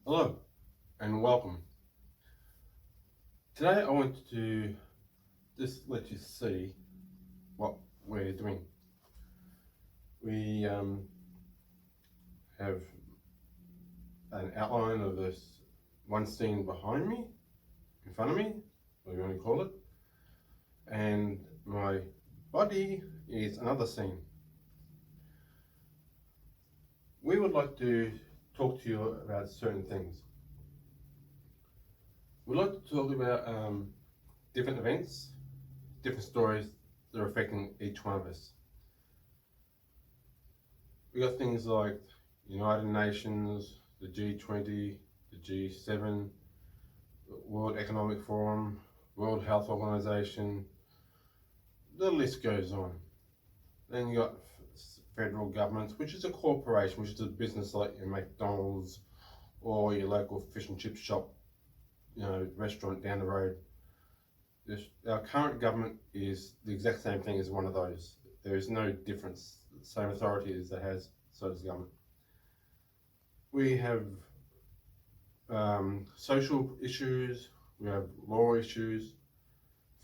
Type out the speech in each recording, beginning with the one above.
Hello and welcome. Today I want to just let you see what we're doing. We have an outline of this one scene behind me, in front of me, whatever you want to call it, and my body is another scene. We would like to talk to you about certain things. We'd like to talk about different events, different stories that are affecting each one of us. We got things like United Nations, the G20, the G7, the World Economic Forum, World Health Organization. The list goes on. Then you got federal governments, which is a corporation, which is a business like your McDonald's or your local fish and chip shop, restaurant down the road. Our current government is the exact same thing as one of those. There is no difference. The same authority as it has, so does the government. We have social issues, we have law issues,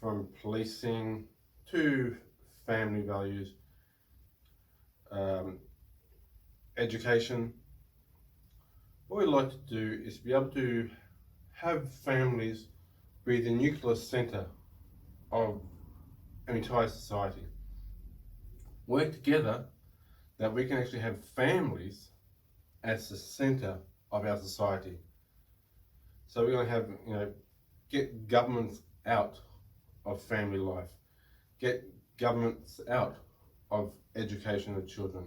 from policing to family values, education. What we like to do is be able to have families be the nuclear centre of an entire society. Work together that we can actually have families as the centre of our society. So we're going to have, get governments out of family life, get governments out of education of children,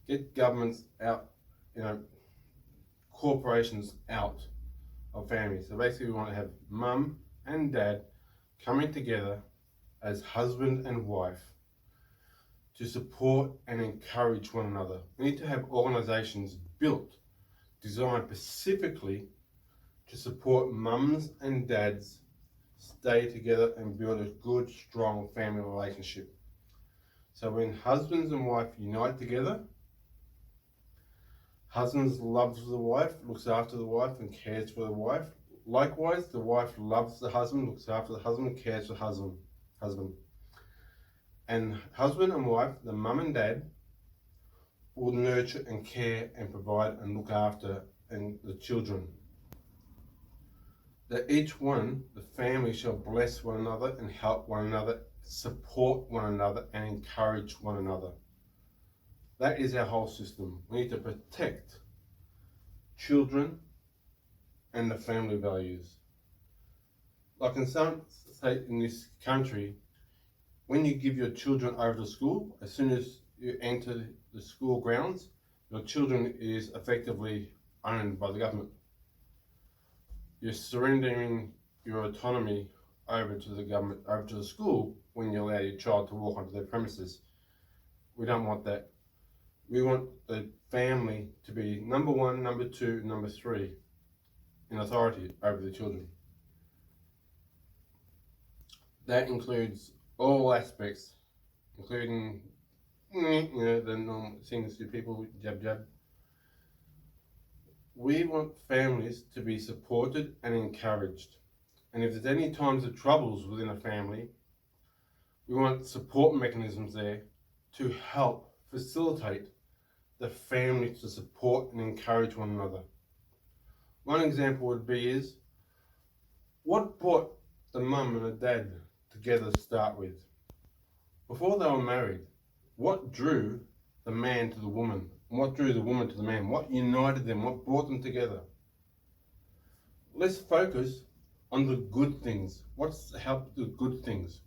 get governments out, corporations out of families. So basically we want to have mum and dad coming together as husband and wife to support and encourage one another. We need to have organisations built, designed specifically to support mums and dads stay together and build a good, strong family relationship. So when husbands and wife unite together, husband loves the wife, looks after the wife and cares for the wife. Likewise, the wife loves the husband, looks after the husband, cares for the husband. And husband and wife, the mum and dad, will nurture and care and provide and look after and the children. That each one, the family, shall bless one another and help one another, support one another and encourage one another. That is our whole system. We need to protect children and the family values. Like in some states in this country, when you give your children over to school, as soon as you enter the school grounds, your children is effectively owned by the government. You're surrendering your autonomy over to the government, over to the school, when you allow your child to walk onto their premises. We don't want that. We want the family to be number one, number two, number three in authority over the children. That includes all aspects, including the normal things that people jab. We want families to be supported and encouraged. And if there's any times of troubles within a family, we want support mechanisms there to help facilitate the family to support and encourage one another. One example would be is, what brought the mum and the dad together to start with? Before they were married, what drew the man to the woman? What drew the woman to the man? What united them? What brought them together? Let's focus on the good things. What's helped the good things?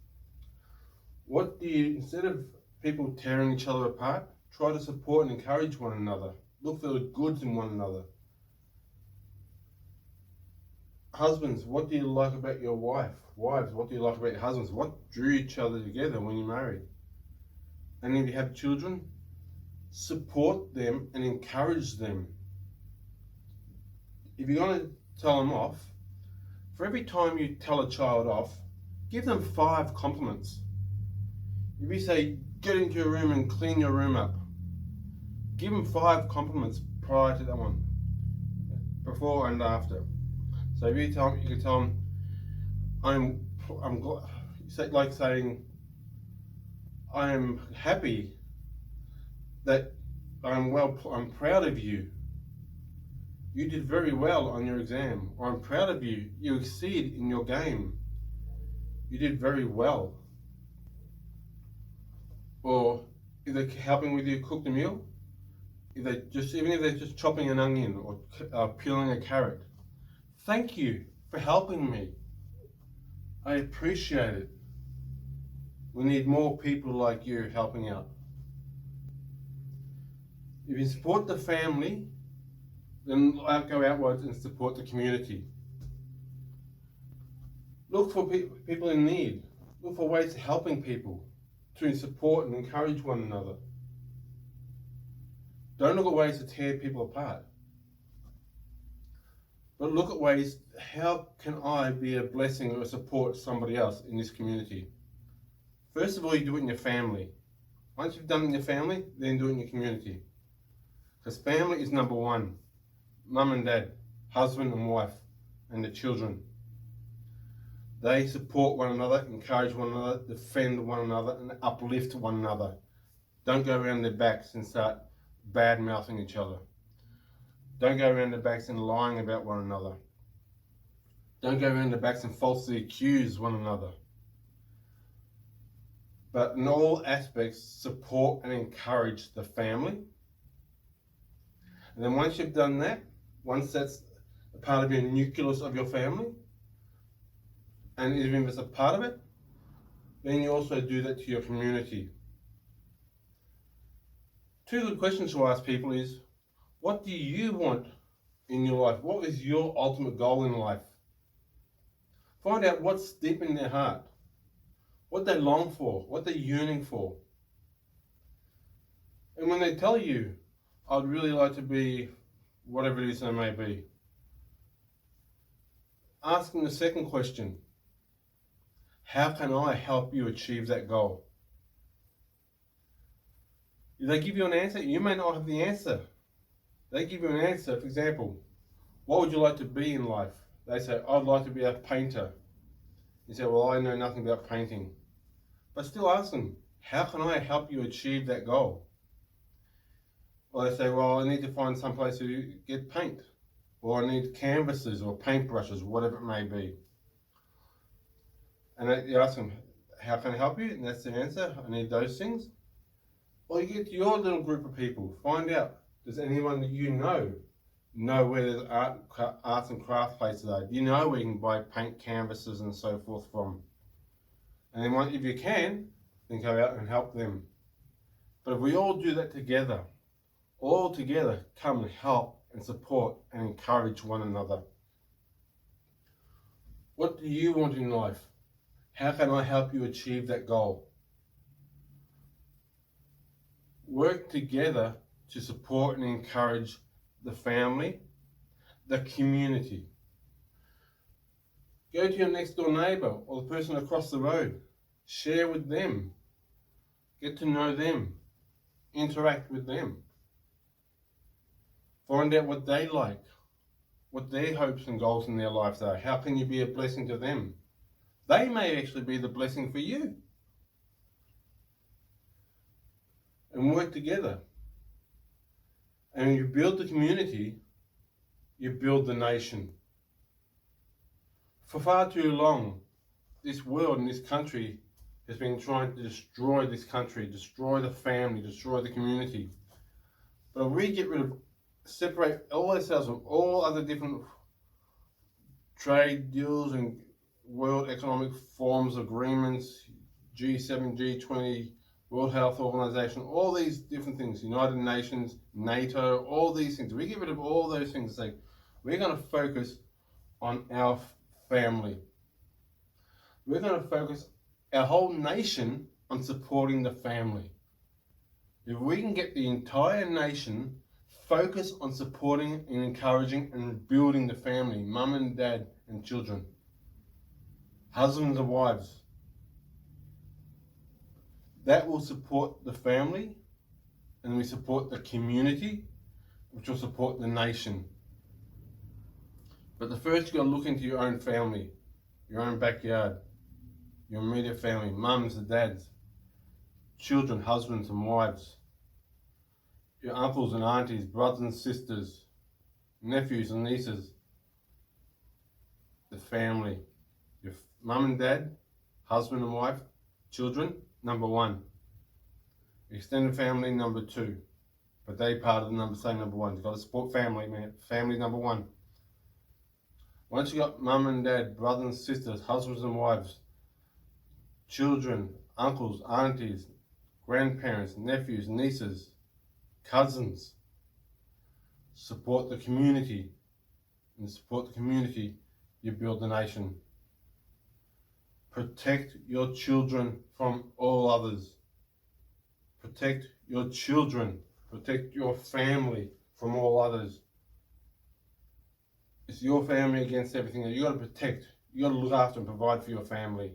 What do you, instead of people tearing each other apart, try to support and encourage one another. Look for the goods in one another. Husbands, what do you like about your wife? Wives, what do you like about your husbands? What drew each other together when you married? And if you have children, support them and encourage them. If you're going to tell them off, for every time you tell a child off, give them 5 compliments. If you say, get into your room and clean your room up, give them 5 compliments prior to that one. before and after. So if you can tell them, I'm glad, like saying, I'm happy that I'm proud of you. You did very well on your exam. Or I'm proud of you. You exceed in your game. You did very well. Or if they're helping with you cook the meal, even if they're just chopping an onion or peeling a carrot, thank you for helping me. I appreciate it. We need more people like you helping out. If you support the family, then go outwards and support the community. Look for people in need. Look for ways of helping people to support and encourage one another. Don't look at ways to tear people apart. But look at ways, how can I be a blessing or support somebody else in this community? First of all, you do it in your family. Once you've done it in your family, then do it in your community. Because family is number one. Mum and dad, husband and wife, and the children. They support one another, encourage one another, defend one another, and uplift one another. Don't go around their backs and start bad-mouthing each other. Don't go around their backs and lying about one another. Don't go around their backs and falsely accuse one another. But in all aspects, support and encourage the family. And then once you've done that, once that's a part of your nucleus of your family, and even if it's a part of it, then you also do that to your community. Two good questions to ask people is, what do you want in your life? What is your ultimate goal in life? Find out what's deep in their heart, what they long for, what they're yearning for. And when they tell you, I'd really like to be whatever it is they may be, ask them the second question. How can I help you achieve that goal? If they give you an answer, you may not have the answer. They give you an answer, for example, what would you like to be in life? They say, I'd like to be a painter. You say, well, I know nothing about painting. But still ask them, how can I help you achieve that goal? Or they say, well, I need to find some place to get paint. Or I need canvases or paintbrushes, whatever it may be. And you ask them, how can I help you? And that's the answer, I need those things. Or you get to your little group of people, find out, does anyone that you know where there's arts and craft places are? Do you know where you can buy paint canvases and so forth from? And then if you can, then go out and help them. But if we all do that together, all together come and help and support and encourage one another. What do you want in life? How can I help you achieve that goal? Work together to support and encourage the family, the community. Go to your next door neighbour or the person across the road. Share with them. Get to know them. Interact with them. Find out what they like, what their hopes and goals in their lives are. How can you be a blessing to them? They may actually be the blessing for you. And work together. And when you build the community, you build the nation. For far too long, this world and this country has been trying to destroy this country, destroy the family, destroy the community. But if we separate all ourselves from all other different trade deals and World Economic Forums agreements, G7, G20, World Health Organization, all these different things, United Nations, NATO, all these things. We get rid of all those things and say, we're going to focus on our family. We're going to focus our whole nation on supporting the family. If we can get the entire nation focus on supporting and encouraging and building the family, mum and dad and children, husbands and wives, that will support the family, and we support the community, which will support the nation. But the first, you've got to look into your own family, your own backyard, your immediate family, mums and dads, children, husbands and wives, your uncles and aunties, brothers and sisters, nephews and nieces, the family, your mum and dad, husband and wife, children, number one. Extended family, number two. But they part of the same number one. You've got to support family, man. Family, number one. Once you've got mum and dad, brothers and sisters, husbands and wives, children, uncles, aunties, grandparents, nephews, nieces, cousins, support the community. And support the community, you build the nation. Protect your children from all others. Protect your children. Protect your family from all others. It's your family against everything that you got to protect. You got to look after and provide for your family.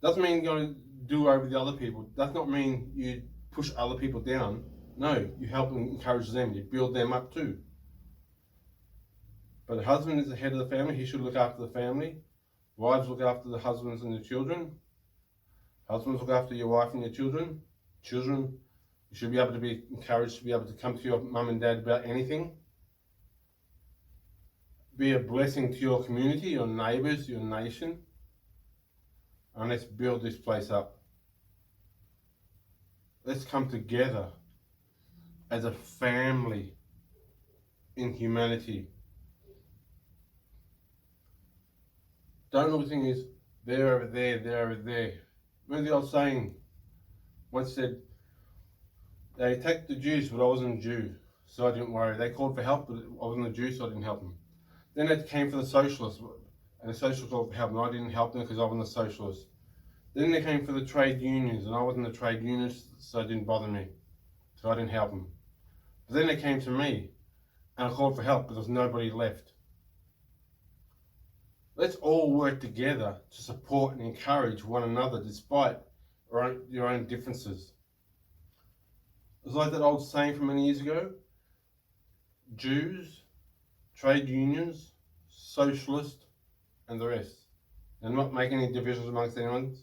Doesn't mean you're going to do over the other people. Does not mean you push other people down. No, you help and encourage them. You build them up too. But the husband is the head of the family. He should look after the family. Wives look after the husbands and the children. Husbands look after your wife and your children. Children, you should be able to be encouraged to be able to come to your mum and dad about anything. Be a blessing to your community, your neighbours, your nation. And let's build this place up. Let's come together as a family in humanity. Don't always think is they're over there, they're over there. Remember the old saying once said, they attacked the Jews, but I wasn't a Jew, so I didn't worry. They called for help, but I wasn't a Jew, so I didn't help them. Then they came for the socialists, and the socialists called for help, and I didn't help them because I wasn't a socialist. Then they came for the trade unions, and I wasn't a trade unionist, so it didn't bother me, so I didn't help them. But then they came to me, and I called for help, but there was nobody left. Let's all work together to support and encourage one another despite your own differences. It's like that old saying from many years ago, Jews, trade unions, socialists, and the rest. And not making any divisions amongst anyone,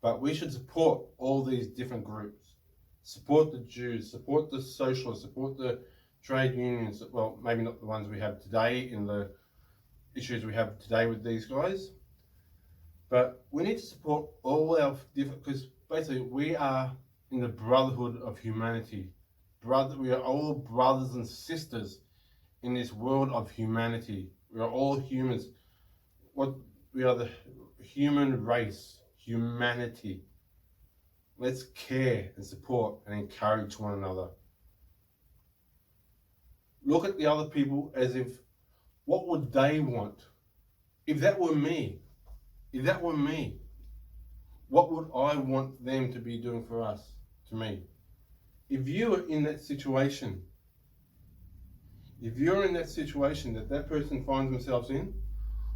but we should support all these different groups. Support the Jews, support the socialists, support the trade unions, well, maybe not the ones we have today in the issues we have today with these guys, but we need to support all our different, because basically we are in the brotherhood of humanity. We are all brothers and sisters in this world of humanity. We are all humans. We are the human race, humanity. Let's care and support and encourage one another. Look at the other people as if, what would they want? If that were me, what would I want them to be doing for us, to me? If you are in that situation, that person finds themselves in,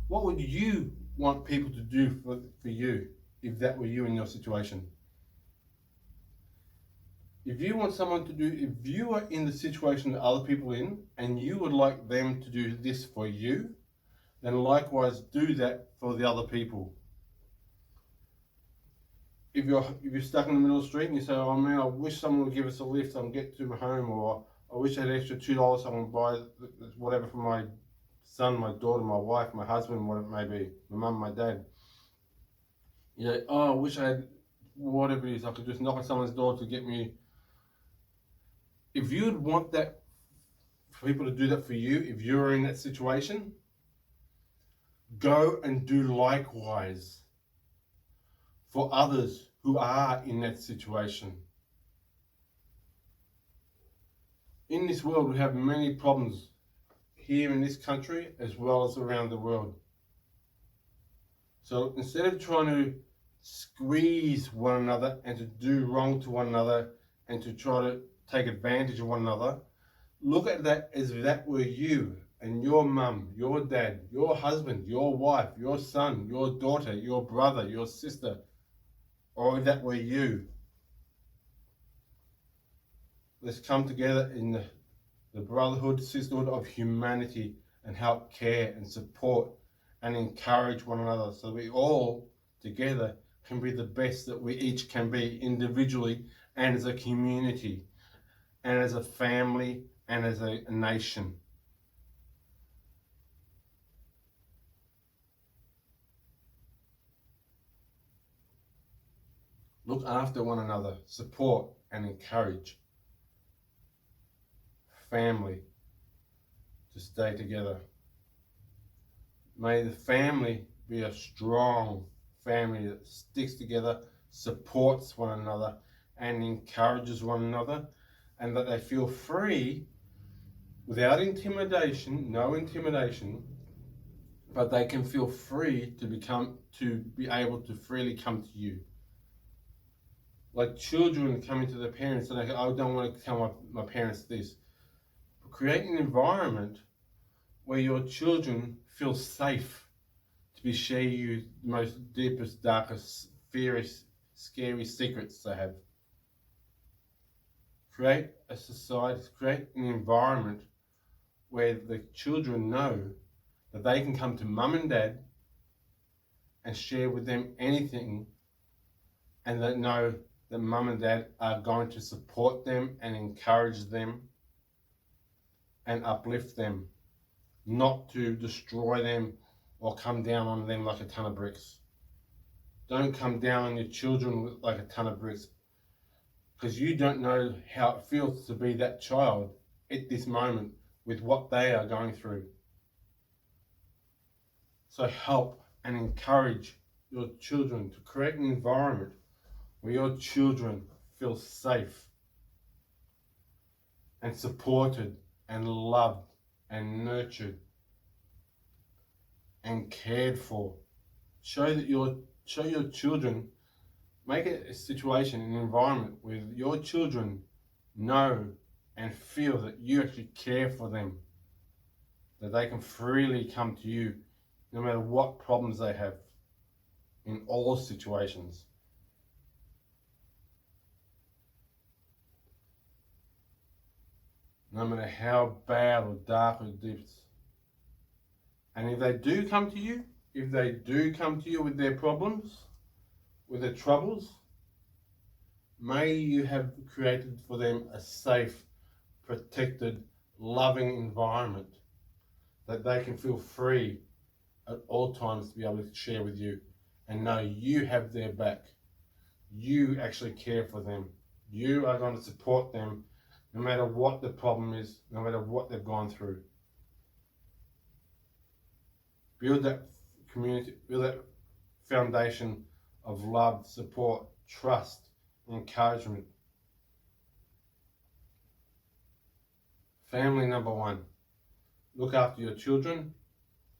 what would you want people to do for you if that were you in your situation? If you are in the situation that other people are in and you would like them to do this for you, then likewise do that for the other people. If you're stuck in the middle of the street and you say, oh man, I wish someone would give us a lift so I can get to my home, or I wish I had extra $2 so I can buy whatever for my son, my daughter, my wife, my husband, whatever it may be, my mum, my dad. You know, oh, I wish I had whatever it is, I could just knock on someone's door to get me. If you'd want that, for people to do that for you, if you're in that situation, go and do likewise for others who are in that situation. In this world, we have many problems here in this country as well as around the world. So instead of trying to squeeze one another and to do wrong to one another and to try to take advantage of one another, look at that as if that were you and your mum, your dad, your husband, your wife, your son, your daughter, your brother, your sister, or if that were you. Let's come together in the brotherhood, sisterhood of humanity and help care and support and encourage one another so we all together can be the best that we each can be individually and as a community and as a family and as a nation. Look after one another, support and encourage family to stay together. May the family be a strong family that sticks together, supports one another, and encourages one another, and that they feel free without intimidation, no intimidation, but they can feel free to be able to freely come to you. Like children coming to their parents and they go, I don't want to tell my parents this. But create an environment where your children feel safe to share you the most deepest, darkest, fearest, scary secrets they have. Create a society, create an environment where the children know that they can come to mum and dad and share with them anything, and they know that mum and dad are going to support them and encourage them and uplift them, not to destroy them or come down on them like a ton of bricks. Don't come down on your children like a ton of bricks, because you don't know how it feels to be that child at this moment with what they are going through. So help and encourage your children to create an environment where your children feel safe and supported and loved and nurtured and cared for. Show your children, make it a situation, an environment where your children know and feel that you actually care for them, that they can freely come to you no matter what problems they have in all situations. No matter how bad or dark or deep. And if they do come to you, with their problems, with their troubles, may you have created for them a safe, protected, loving environment that they can feel free at all times to be able to share with you and know you have their back. You actually care for them. You are going to support them no matter what the problem is, no matter what they've gone through. Build that community, build that foundation of love, support, trust, encouragement. Family number one. Look after your children.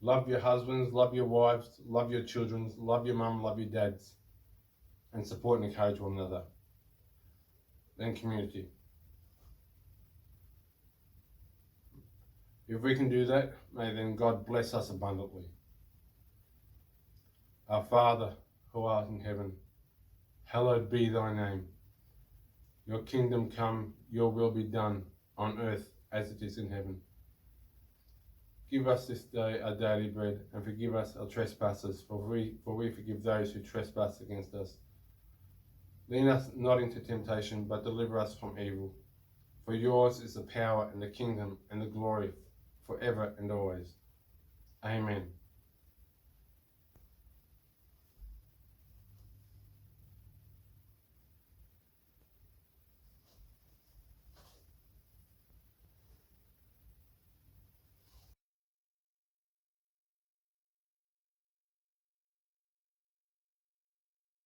Love your husbands, love your wives, love your children, love your mum, love your dads, and support and encourage one another. Then community. If we can do that, may then God bless us abundantly. Our Father, who art in heaven, hallowed be thy name. Your kingdom come, your will be done on earth as it is in heaven. Give us this day our daily bread, and forgive us our trespasses, for we forgive those who trespass against us. Lead us not into temptation, but deliver us from evil. For yours is the power and the kingdom and the glory forever and always. Amen.